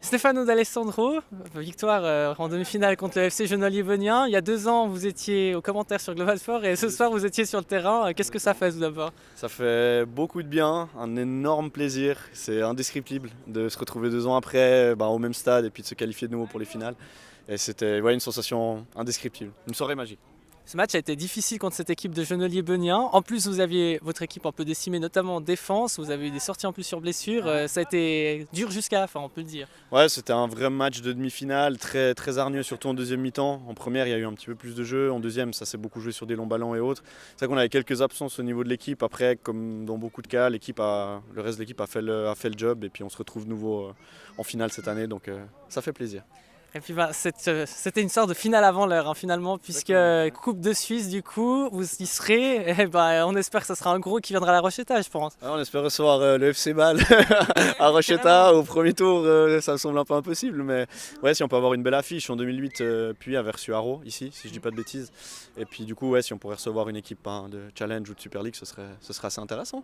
Stefano D'Alessandro, victoire en demi-finale contre le FC Genolier-Bonien. Il y a 2 ans, vous étiez aux commentaires sur Global Sport et ce soir, vous étiez sur le terrain. Qu'est-ce que ça fait tout d'abord? Ça fait beaucoup de bien, un énorme plaisir, c'est indescriptible de se retrouver 2 ans après au même stade et puis de se qualifier de nouveau pour les finales. Et c'était une sensation indescriptible, une soirée magique. Ce match a été difficile contre cette équipe de Genolier-Bonien. En plus, vous aviez votre équipe un peu décimée, notamment en défense. Vous avez eu des sorties en plus sur blessure. Ça a été dur jusqu'à la fin, on peut le dire. Ouais, c'était un vrai match de demi-finale, très, très hargneux, surtout en deuxième mi-temps. En première, il y a eu un petit peu plus de jeu. En deuxième, ça s'est beaucoup joué sur des longs ballons et autres. C'est vrai qu'on avait quelques absences au niveau de l'équipe. Après, comme dans beaucoup de cas, le reste de l'équipe a fait le job. Et puis on se retrouve de nouveau en finale cette année, donc ça fait plaisir. Et puis c'était une sorte de finale avant l'heure finalement, puisque Coupe de Suisse du coup, vous y serez. Et on espère que ce sera un gros qui viendra à la Rochetta, je pense. Ouais, on espère recevoir le FC Bâle à Rochetta au premier tour. Ça me semble un peu impossible, mais ouais, si on peut avoir une belle affiche en 2008, puis à Versu-Haro ici, si je dis pas de bêtises. Et puis du coup, ouais, si on pourrait recevoir une équipe de Challenge ou de Super League, ce serait assez intéressant.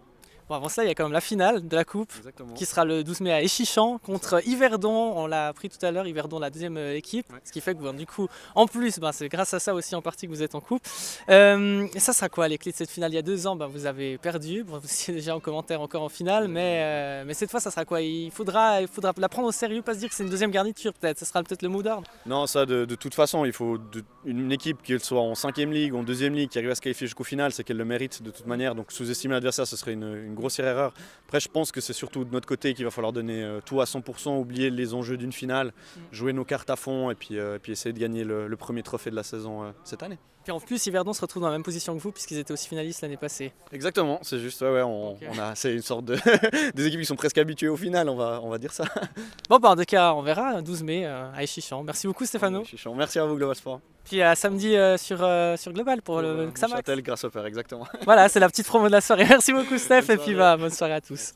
Bon, avant ça, il y a quand même la finale de la Coupe. Exactement. Qui sera le 12 mai à Échichan contre Yverdon. On l'a appris tout à l'heure, Yverdon, la deuxième équipe. Ouais. Ce qui fait que du coup, en plus, c'est grâce à ça aussi en partie que vous êtes en coupe. Et ça sera quoi les clés de cette finale? Il y a 2 ans, vous avez perdu. Vous étiez déjà en commentaire encore en finale. Mais cette fois, ça sera quoi? Il faudra la prendre au sérieux, pas se dire que c'est une deuxième garniture peut-être. Ce sera peut-être le mot d'ordre. Non, ça de toute façon, il faut une équipe, qu'elle soit en 5e ligue, en 2e ligue, qui arrive à se qualifier jusqu'au final, c'est qu'elle le mérite de toute manière. Donc sous-estimer l'adversaire, ce serait une grossière erreur. Après, je pense que c'est surtout de notre côté qu'il va falloir donner tout à 100%, oublier les enjeux d'une finale, jouer nos cartes à fond et puis essayer de gagner le premier trophée de la saison cette année. Et en plus, Yverdon se retrouve dans la même position que vous puisqu'ils étaient aussi finalistes l'année passée. Exactement, c'est juste, c'est une sorte des équipes qui sont presque habituées au final, on va dire ça. Bon, en tout cas, on verra 12 mai à Échichan. Merci beaucoup Stéphano. Merci à vous Global Sport. Puis à samedi sur Global pour le Xamax. Châtel grâce au père, exactement. Voilà, c'est la petite promo de la soirée. Merci beaucoup Steph et puis bonne soirée à tous.